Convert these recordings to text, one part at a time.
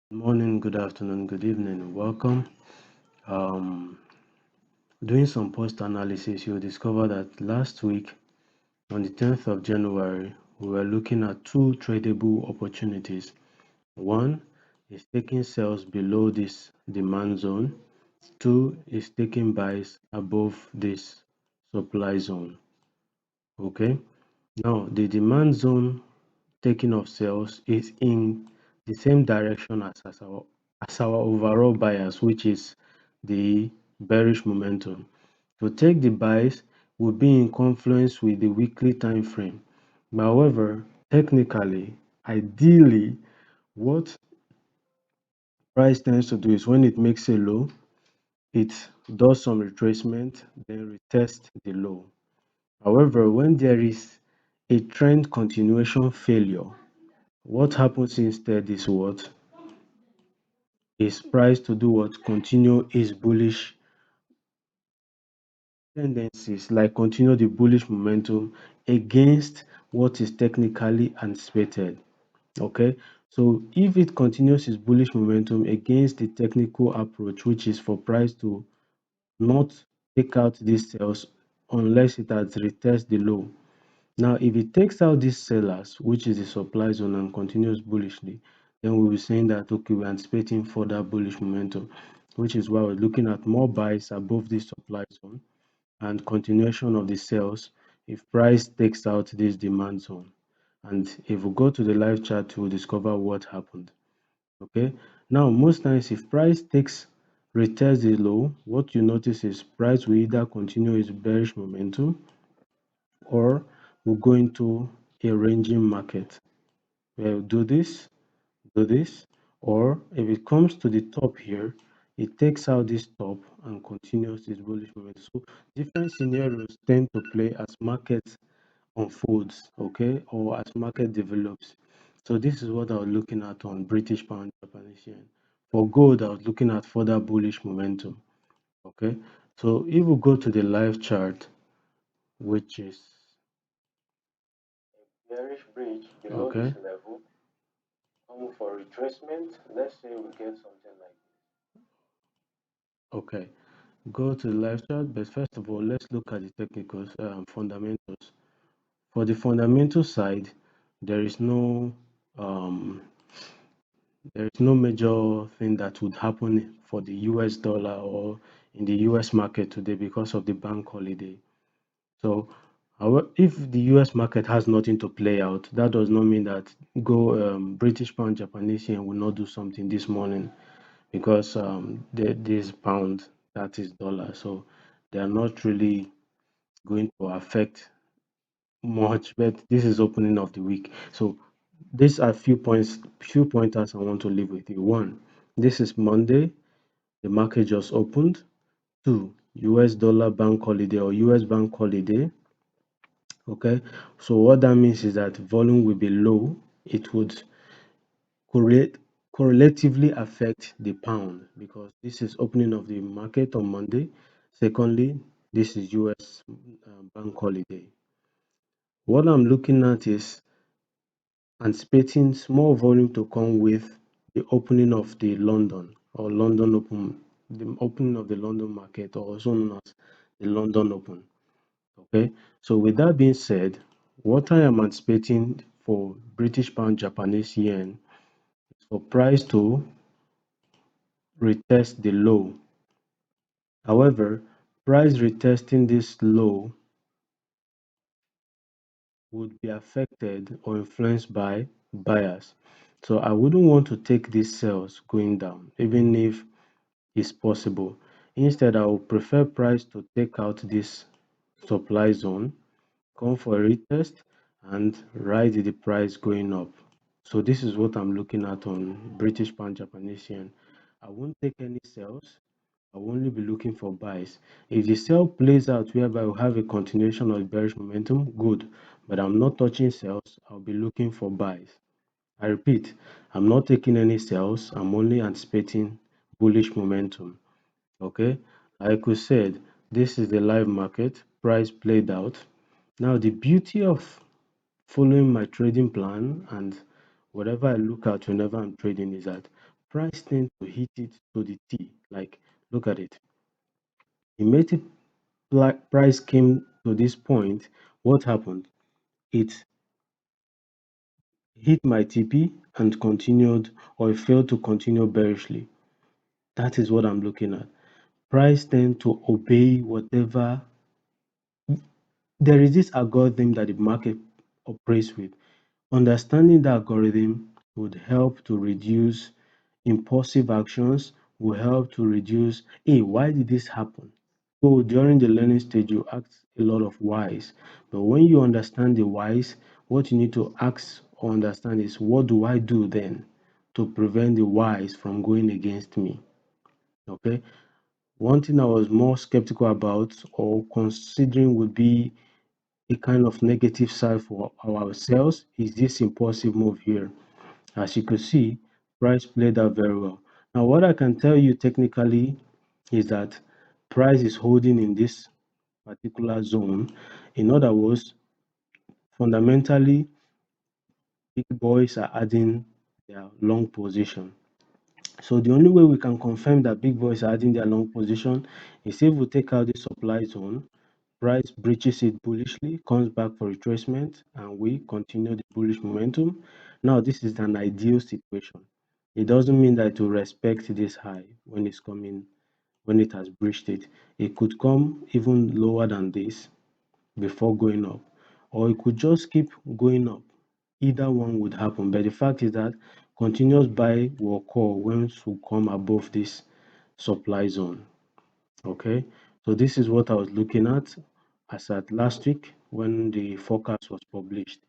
Good morning, good afternoon, good evening. Welcome. Um, Doing some post analysis, you'll discover that last week, on the 10th of January, we were looking at two tradable opportunities. One is taking sales below this demand zone, two is taking buys above this supply zone. Okay, now the demand zone taking of sales is in the same direction as our overall bias, which is the bearish momentum. To take the buys will be in confluence with the weekly time frame. However, technically, ideally, what price tends to do is when it makes a low, it does some retracement, then retest the low. However, when there is a trend continuation failure, what happens instead is what? Is price to do what? Continue its bullish tendencies, like continue the bullish momentum against what is technically anticipated. Okay, so if it continues its bullish momentum against the technical approach, which is for price to not take out these sales unless it has retest the low. Now, if it takes out these sellers, which is the supply zone, and continues bullishly, then we'll be saying that okay, we're anticipating further bullish momentum, which is why we're looking at more buys above this supply zone and continuation of the sales if price takes out this demand zone. And if we go to the live chart, we'll discover what happened. Okay. Now, most times, if price takes retest the low, what you notice is price will either continue its bearish momentum or will go into a ranging market. We'll do this, or if it comes to the top here, it takes out this top and continues its bullish momentum. So different scenarios tend to play as market unfolds, okay, or as market develops. So this is what I was looking at on British pound Japanese yen. For gold, I was looking at further bullish momentum. Okay, so if we go to the live chart, which is bearish bridge below this level, come for retracement. Let's say we get something like okay, go to the live chart, but first of all, let's look at the technicals, fundamentals. For the fundamental side, there is no um, there is no major thing that would happen for the US dollar or in the US market today because of the bank holiday. So, if the US market has nothing to play out, that does not mean that British pound Japanese yen will not do something this morning because this pound that is dollar, so they are not really going to affect much. But this is opening of the week, so these are few pointers I want to leave with you. One, this is Monday, the market just opened. Two, US dollar bank holiday or US bank holiday. Okay, so what that means is that volume will be low. It would correlate correlatively affect the pound because this is opening of the market on Monday. Secondly, this is US bank holiday. What I'm looking at is anticipating small volume to come with the opening of the London or London Open, the opening of the London market, or also known as the London Open. Okay, so with that being said, what I am anticipating for British pound Japanese yen is for price to retest the low. However, price retesting this low would be affected or influenced by buyers. So I wouldn't want to take these sales going down, even if it's possible. Instead, I would prefer price to take out this supply zone, come for a retest, and ride the price going up. So this is what I'm looking at on British pound Japanese yen. I won't take any sales. I will only be looking for buys. If the sell plays out whereby we have a continuation of bearish momentum, good. But I'm not touching sales. I'll be looking for buys. I repeat, I'm not taking any sales. I'm only anticipating bullish momentum. Okay, like we said, this is the live market. Price played out. Now, the beauty of following my trading plan and whatever I look at whenever I'm trading is that price tend to hit it to the T. Like, look at it. Immediate price came to this point. What happened? It hit my TP and continued, or it failed to continue bearishly. That is what I'm looking at. Price tend to obey whatever. There is this algorithm that the market operates with. Understanding the algorithm would help to reduce impulsive actions, will help to reduce, hey, why did this happen? So during the learning stage, you ask a lot of whys. But when you understand the whys, what you need to ask or understand is, what do I do then to prevent the whys from going against me? Okay. One thing I was more skeptical about or considering would be a kind of negative side for ourselves is this impulsive move here. As you could see, price played out very well. Now, what I can tell you technically is that price is holding in this particular zone. In other words, fundamentally, big boys are adding their long position. So the only way we can confirm that big boys are adding their long position is if we take out the supply zone, price breaches it bullishly, comes back for retracement, and we continue the bullish momentum. Now, this is an ideal situation. It doesn't mean that it will respect this high when it's coming, when it has breached it. It could come even lower than this before going up, or it could just keep going up. Either one would happen, but the fact is that continuous buy will occur once we come above this supply zone. Okay, so this is what I was looking at as at last week when the forecast was published.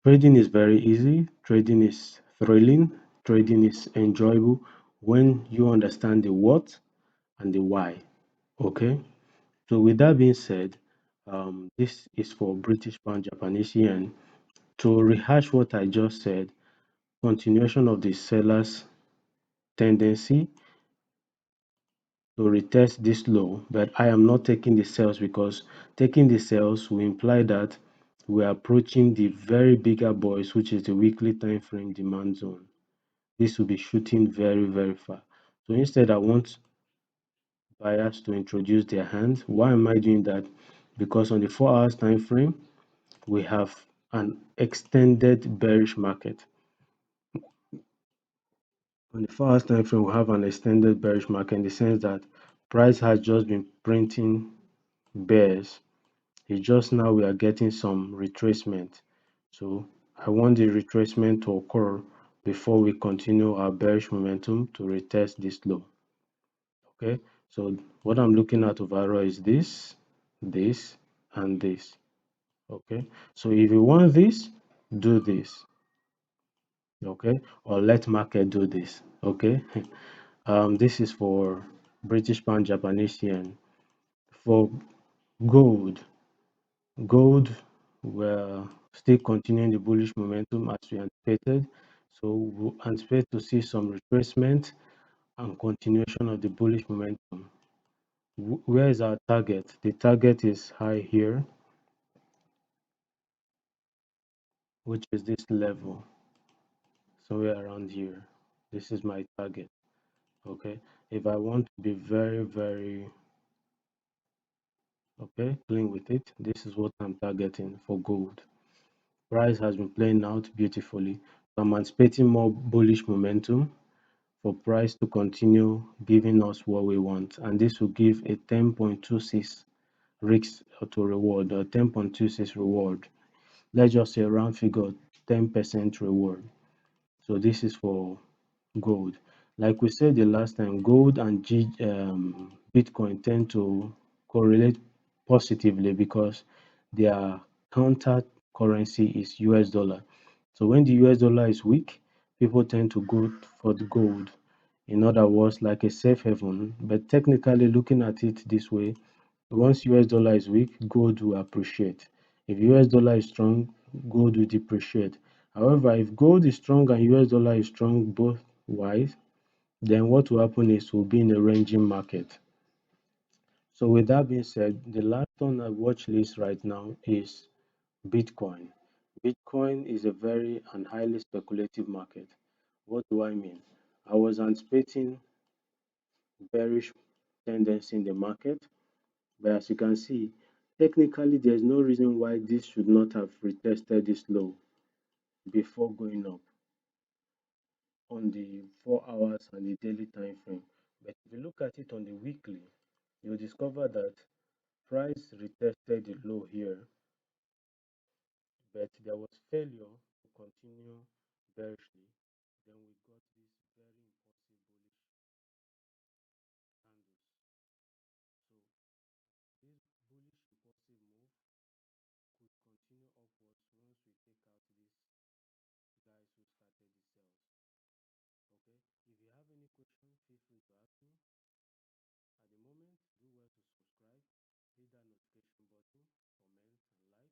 Trading is very easy, trading is thrilling, trading is enjoyable when you understand the what and the why. Okay, so with that being said, this is for British pound, Japanese yen. To rehash what I just said, continuation of the seller's tendency to retest this low, but I am not taking the sales because taking the sales will imply that we are approaching the very bigger boys, which is the weekly time frame demand zone. This will be shooting very, very far. So instead, I want buyers to introduce their hands. Why am I doing that? Because on the 4 hours time frame, we have an extended bearish market. On the 4 hours time frame, we have an extended bearish market in the sense that price has just been printing bears. It's just now we are getting some retracement. So I want the retracement to occur before we continue our bearish momentum to retest this low. Okay, so what I'm looking at overall is this, and this. Okay, so if you want this, do this. Okay, or let market do this. Okay, this is for British pound, Japanese yen. For gold, gold, we're still continuing the bullish momentum as we anticipated. So we anticipate to see some retracement and continuation of the bullish momentum. Where is our target? The target is high here, which is this level, somewhere around here. This is my target. Okay, if I want to be very, very playing with it, this is what I'm targeting for gold. Price has been playing out beautifully. So I'm anticipating more bullish momentum for price to continue giving us what we want, and this will give a 10.26 risk to reward, or 10.26 reward. Let's just say round figure 10% reward. So this is for gold. Like we said the last time, gold and Bitcoin tend to correlate positively because their counter currency is US dollar. So when the US dollar is weak, people tend to go for the gold. In other words, like a safe haven. But technically, looking at it this way, once US dollar is weak, gold will appreciate. If US dollar is strong, gold will depreciate. However, if gold is strong and US dollar is strong both wise, then what will happen is we'll be in a ranging market. So with that being said, the last on our watch list right now is Bitcoin. Bitcoin is a very and highly speculative market. What do I mean? I was anticipating bearish tendency in the market, but as you can see, technically there's no reason why this should not have retested this low before going up on the 4 hours and the daily time frame. But if you look at it on the weekly, you'll discover that price retested the low here, but there was failure to continue bearishly. Then we got this very impulsive bullish candles. So this bullish impulsive move could continue upwards once we take out these guys who started the sales. Okay, if you have any question, feel free to ask me. At the moment, do well to subscribe, hit that notification button, comment, and like.